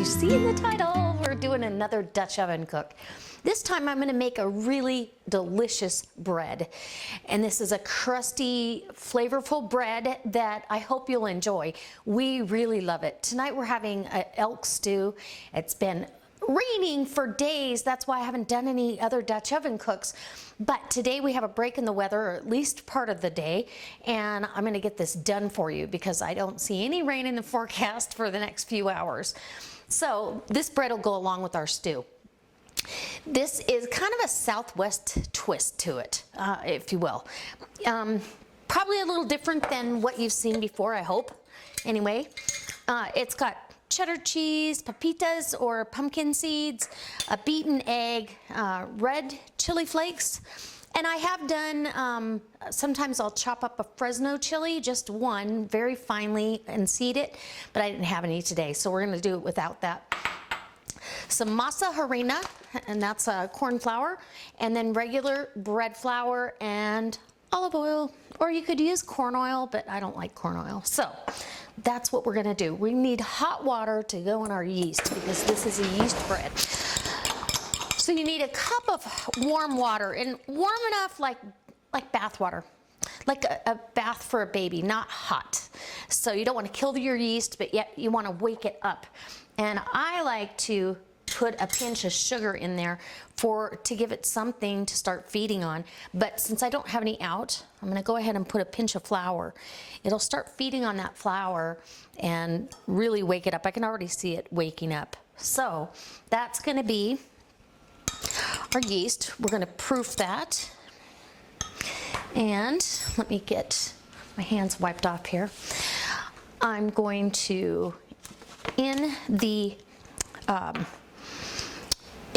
you see in the title, we're doing another Dutch oven cook. This time I'm gonna make a really delicious bread. And this is a crusty, flavorful bread that I hope you'll enjoy. We really love it. Tonight we're having an elk stew. It's been raining for days. That's why I haven't done any other Dutch oven cooks. But today we have a break in the weather, or at least part of the day, and I'm gonna get this done for you because I don't see any rain in the forecast for the next few hours. So this bread will go along with our stew. This is kind of a Southwest twist to it, if you will. Probably a little different than what you've seen before, I hope. Anyway, it's got cheddar cheese, pepitas or pumpkin seeds, a beaten egg, red chili flakes, and I have done, sometimes I'll chop up a Fresno chili, just one, very finely, and seed it, but I didn't have any today, so we're gonna do it without that. Some masa harina, and that's corn flour, and then regular bread flour and olive oil, or you could use corn oil, but I don't like corn oil. So that's what we're gonna do. We need hot water to go in our yeast because this is a yeast bread. So you need a cup of warm water, and warm enough like bath water, like a bath for a baby, not hot. So you don't want to kill your yeast, but yet you want to wake it up. And I like to put a pinch of sugar in there to give it something to start feeding on. But since I don't have any out, I'm gonna go ahead and put a pinch of flour. It'll start feeding on that flour and really wake it up. I can already see it waking up. So that's gonna be our yeast. We're gonna proof that. And let me get my hands wiped off here. I'm going to, in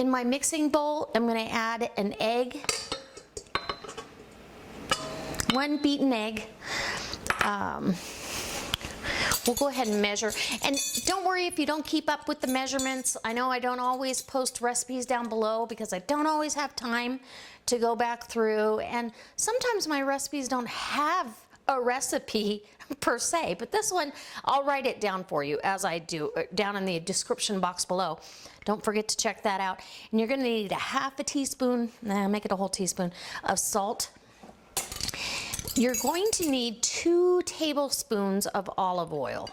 my mixing bowl, I'm going to add an egg, one beaten egg. We'll go ahead and measure. And don't worry if you don't keep up with the measurements. I know I don't always post recipes down below because I don't always have time to go back through. And sometimes my recipes don't have a recipe per se, but this one, I'll write it down for you as I do, down in the description box below. Don't forget to check that out. And you're gonna need a half a teaspoon, make it a whole teaspoon, of salt. You're going to need 2 tablespoons of olive oil.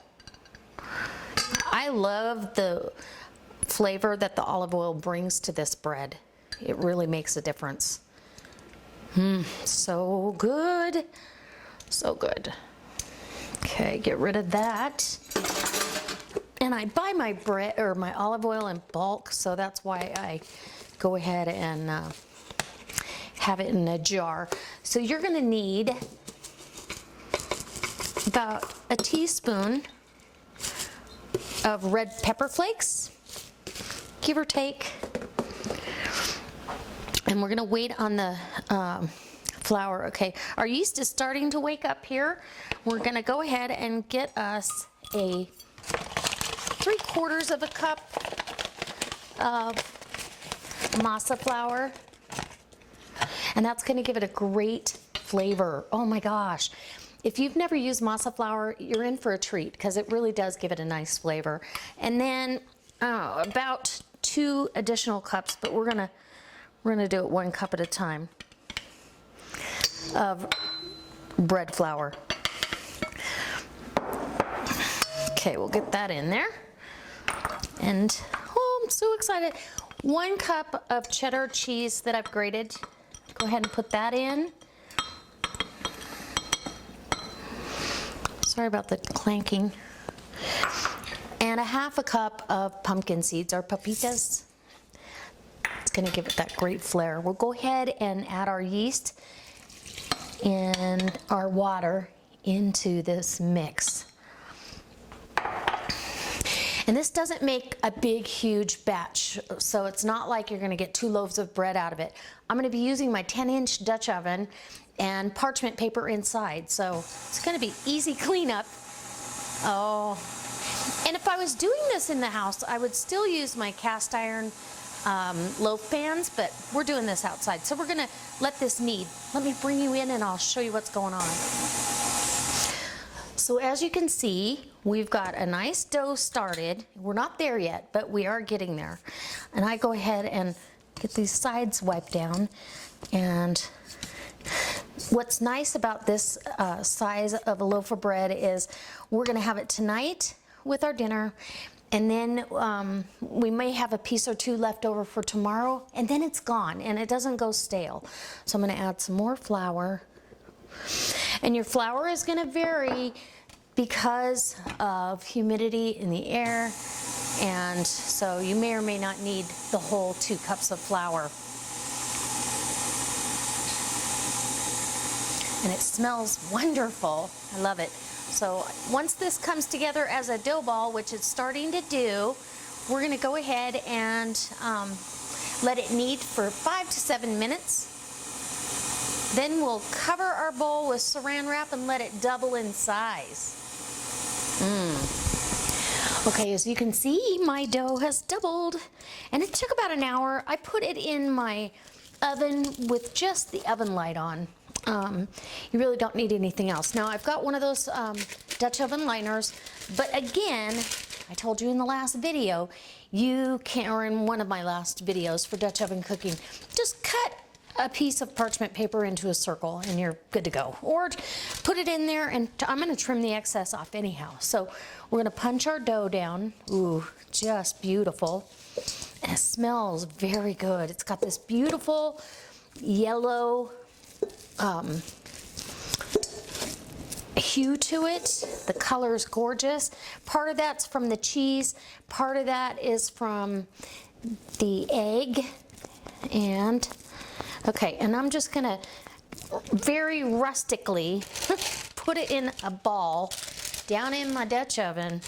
I love the flavor that the olive oil brings to this bread. It really makes a difference. So good. So good. Okay, get rid of that. And I buy my bread or my olive oil in bulk, so that's why I go ahead and have it in a jar. So you're gonna need about a teaspoon of red pepper flakes, give or take. And we're gonna wait on the flour. Okay, our yeast is starting to wake up here. We're gonna go ahead and get us a 3/4 of a cup of masa flour, and that's gonna give it a great flavor. Oh my gosh. If you've never used masa flour, you're in for a treat because it really does give it a nice flavor. And then about 2 additional cups, but we're gonna do it 1 cup at a time, of bread flour. Okay, we'll get that in there. And oh, I'm so excited. 1 cup of cheddar cheese that I've grated. Go ahead and put that in. Sorry about the clanking. And a half a cup of pumpkin seeds or pepitas. It's gonna give it that great flair. We'll go ahead and add our yeast and our water into this mix. And this doesn't make a big, huge batch, so it's not like you're gonna get 2 loaves of bread out of it. I'm gonna be using my 10-inch Dutch oven and parchment paper inside, so it's gonna be easy cleanup. Oh, and if I was doing this in the house, I would still use my cast iron loaf pans, but we're doing this outside. So we're gonna let this knead. Let me bring you in and I'll show you what's going on. So So as you can see, we've got a nice dough started. We're not there yet, but we are getting there. And I go ahead and get these sides wiped down. And what's nice about this size of a loaf of bread is we're gonna have it tonight with our dinner, and then we may have a piece or two left over for tomorrow, and then it's gone and it doesn't go stale. So I'm gonna add some more flour. And your flour is gonna vary because of humidity in the air, and so you may or may not need the whole 2 cups of flour. And it smells wonderful. I love it. So once this comes together as a dough ball, which it's starting to do, we're gonna go ahead and let it knead for 5 to 7 minutes. Then we'll cover our bowl with saran wrap and let it double in size. Okay, as you can see, my dough has doubled, and it took about an hour. I put it in my oven with just the oven light on. You really don't need anything else. Now I've got one of those Dutch oven liners, but again, I told you in the last video, you can, or in one of my last videos for Dutch oven cooking, just cut a piece of parchment paper into a circle and you're good to go. Or put it in there, and I'm gonna trim the excess off anyhow. So we're gonna punch our dough down. Ooh, just beautiful. And it smells very good. It's got this beautiful yellow hue to it. The color is gorgeous. Part of that's from the cheese, part of that is from the egg. And okay, and I'm just gonna very rustically put it in a ball down in my Dutch oven,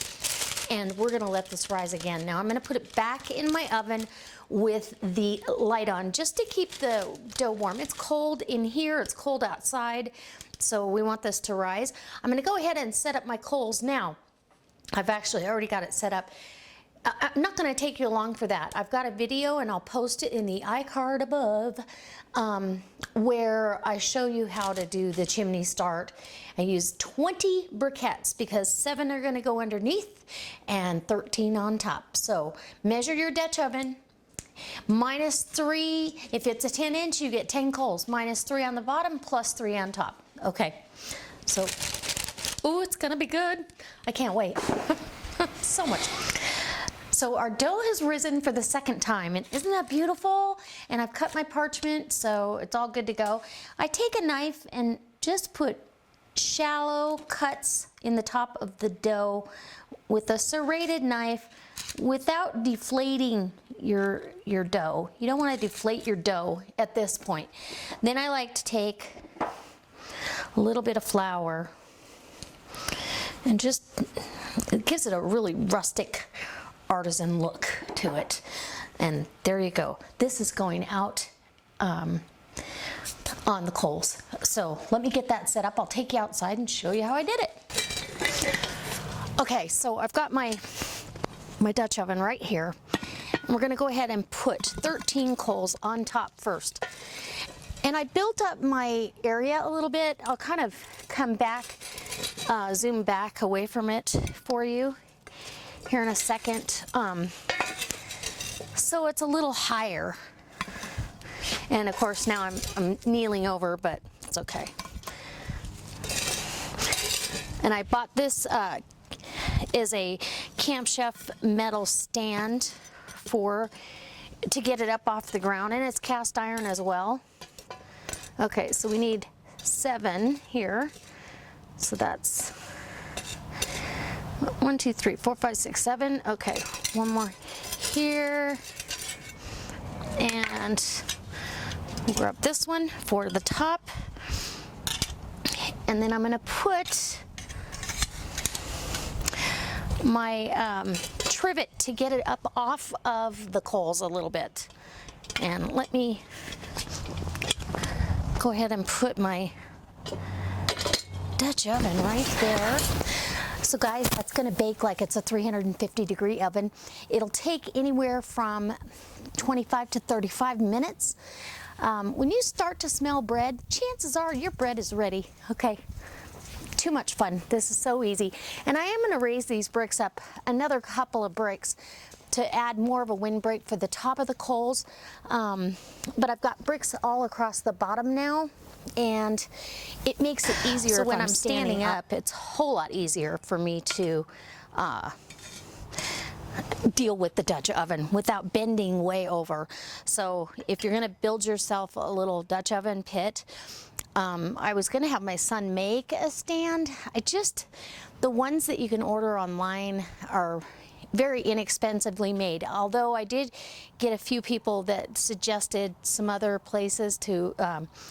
and we're gonna let this rise again. Now I'm gonna put it back in my oven with the light on just to keep the dough warm. It's cold in here, it's cold outside, so we want this to rise. I'm gonna go ahead and set up my coals now. I've actually already got it set up. I'm not going to take you along for that. I've got a video, and I'll post it in the iCard above, where I show you how to do the chimney start. I use 20 briquettes because 7 are going to go underneath and 13 on top. So measure your Dutch oven. -3, if it's a 10-inch, you get 10 coals. -3 on the bottom, +3 on top. Okay, so, ooh, it's going to be good. I can't wait. So much. So our dough has risen for the second time, and isn't that beautiful? And I've cut my parchment, so it's all good to go. I take a knife and just put shallow cuts in the top of the dough with a serrated knife without deflating your dough. You don't want to deflate your dough at this point. Then I like to take a little bit of flour, and just, it gives it a really rustic, artisan look to it. And there you go. This is going out on the coals. So let me get that set up. I'll take you outside and show you how I did it. Okay, so I've got my Dutch oven right here. We're gonna go ahead and put 13 coals on top first. And I built up my area a little bit. I'll kind of come back, zoom back away from it for you here in a second. So it's a little higher. And of course now I'm kneeling over, but it's okay. And I bought this is a Camp Chef metal stand to get it up off the ground, and it's cast iron as well. Okay, so we need 7 here. So that's 1, 2, 3, 4, 5, 6, 7. Okay, one more here. And we'll grab this one for the top. And then I'm gonna put my trivet to get it up off of the coals a little bit. And let me go ahead and put my Dutch oven right there. So guys, that's gonna bake like it's a 350-degree oven. It'll take anywhere from 25 to 35 minutes. When you start to smell bread, chances are your bread is ready. Okay, too much fun. This is so easy. And I am going to raise these bricks up another couple of bricks to add more of a windbreak for the top of the coals. But I've got bricks all across the bottom now, and it makes it easier. So when I'm standing up, it's a whole lot easier for me to deal with the Dutch oven without bending way over. So if you're going to build yourself a little Dutch oven pit, I was going to have my son make a stand. The ones that you can order online are very inexpensively made, although I did get a few people that suggested some other places to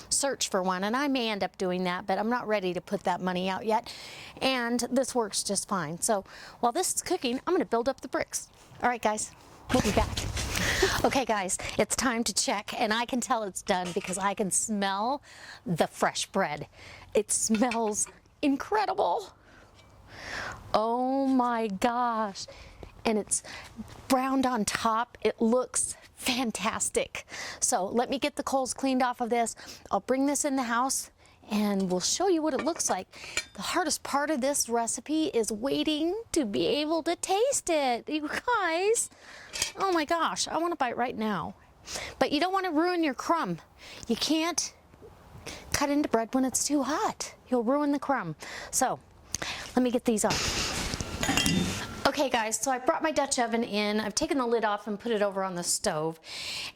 search for one, and I may end up doing that, but I'm not ready to put that money out yet, and this works just fine. So while this is cooking, I'm going to build up the bricks. All right, guys, we'll be back. Okay, guys, it's time to check, and I can tell it's done because I can smell the fresh bread. It smells incredible. Oh my gosh. And it's browned on top. It looks fantastic. So let me get the coals cleaned off of this. I'll bring this in the house and we'll show you what it looks like. The hardest part of this recipe is waiting to be able to taste it. You guys, oh my gosh, I want to bite right now. But you don't want to ruin your crumb. You can't cut into bread when it's too hot. You'll ruin the crumb. So let me get these on. Okay guys, so I brought my Dutch oven in. I've taken the lid off and put it over on the stove.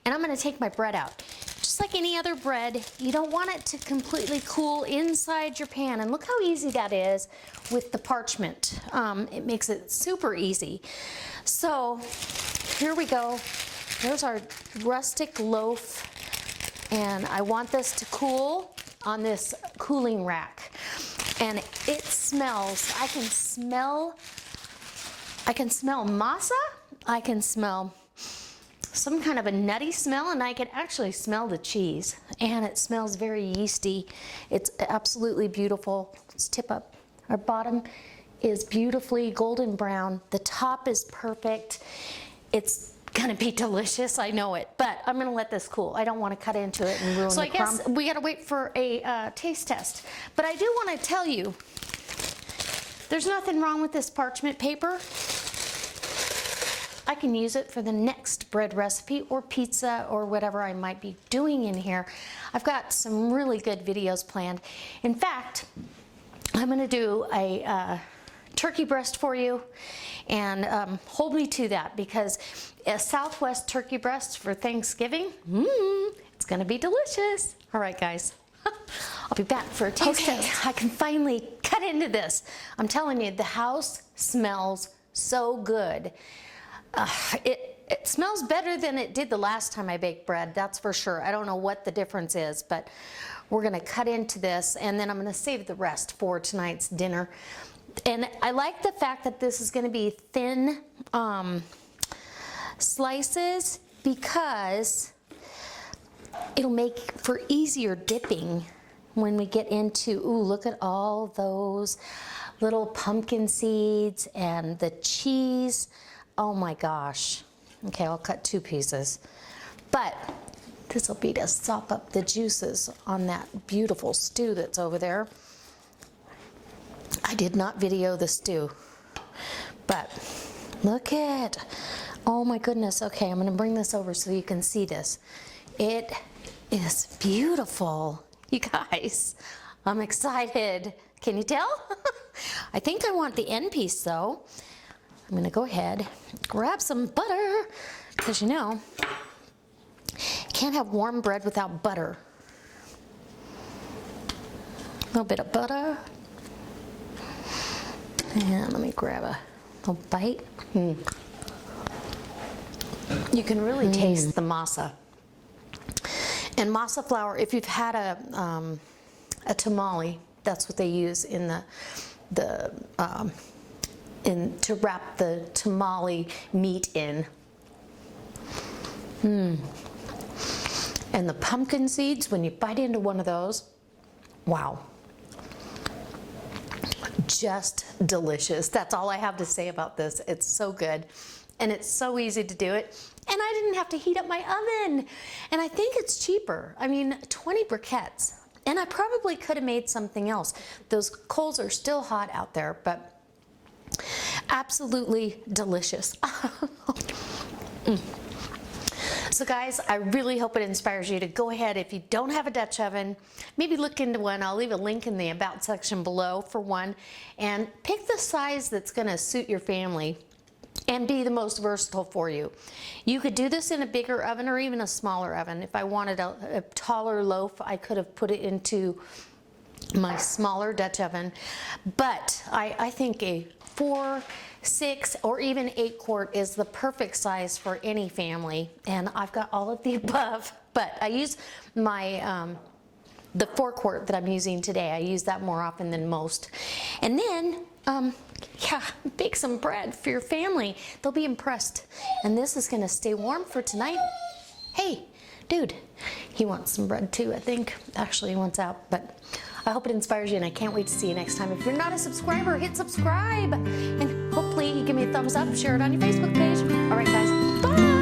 And I'm going to take my bread out. Just like any other bread, you don't want it to completely cool inside your pan. And look how easy that is with the parchment. It makes it super easy. So here we go. There's our rustic loaf. And I want this to cool on this cooling rack. And it smells, I can smell masa, I can smell some kind of a nutty smell, and I can actually smell the cheese. And it smells very yeasty. It's absolutely beautiful. Let's tip up. Our bottom is beautifully golden brown. The top is perfect. It's gonna be delicious, I know it, but I'm gonna let this cool. I don't want to cut into it and ruin the crumb. So I guess we gotta wait for a taste test. But I do want to tell you, there's nothing wrong with this parchment paper. I can use it for the next bread recipe or pizza or whatever I might be doing in here. I've got some really good videos planned. In fact, I'm gonna do a turkey breast for you, and hold me to that, because a Southwest turkey breast for Thanksgiving, it's gonna be delicious. All right, guys, I'll be back for a taste test. I can finally cut into this. I'm telling you, the house smells so good. It smells better than it did the last time I baked bread, that's for sure. I don't know what the difference is, but we're gonna cut into this, and then I'm gonna save the rest for tonight's dinner. And I like the fact that this is gonna be thin slices, because it'll make for easier dipping when we get into, ooh, look at all those little pumpkin seeds and the cheese. Oh my gosh. Okay, I'll cut 2 pieces. But this will be to sop up the juices on that beautiful stew that's over there. I did not video the stew, but look at, oh my goodness. Okay, I'm gonna bring this over so you can see this. It is beautiful. You guys, I'm excited. Can you tell? I think I want the end piece though. I'm gonna go ahead, grab some butter, because you know, can't have warm bread without butter. A little bit of butter. And let me grab a little bite. You can really taste the masa. And masa flour, if you've had a tamale, that's what they use in to wrap the tamale meat in. And the pumpkin seeds, when you bite into one of those, wow. Just delicious. That's all I have to say about this. It's so good, and it's so easy to do it, and I didn't have to heat up my oven, and I think it's cheaper. I mean, 20 briquettes And I probably could have made something else. Those coals are still hot out there, but absolutely delicious. So guys, I really hope it inspires you to go ahead. If you don't have a Dutch oven, maybe look into one. I'll leave a link in the About section below for one. And pick the size that's going to suit your family and be the most versatile for you. You could do this in a bigger oven or even a smaller oven. If I wanted a taller loaf, I could have put it into my smaller Dutch oven. But I think a 4, 6, or even 8 quart is the perfect size for any family. And I've got all of the above, but I use my the 4 quart that I'm using today. I use that more often than most. And then yeah, bake some bread for your family. They'll be impressed. And this is gonna stay warm for tonight. Hey, dude, he wants some bread too, I think. Actually, he wants out, but I hope it inspires you, and I can't wait to see you next time. If you're not a subscriber, hit subscribe. And hopefully you give me a thumbs up, share it on your Facebook page. All right, guys, bye.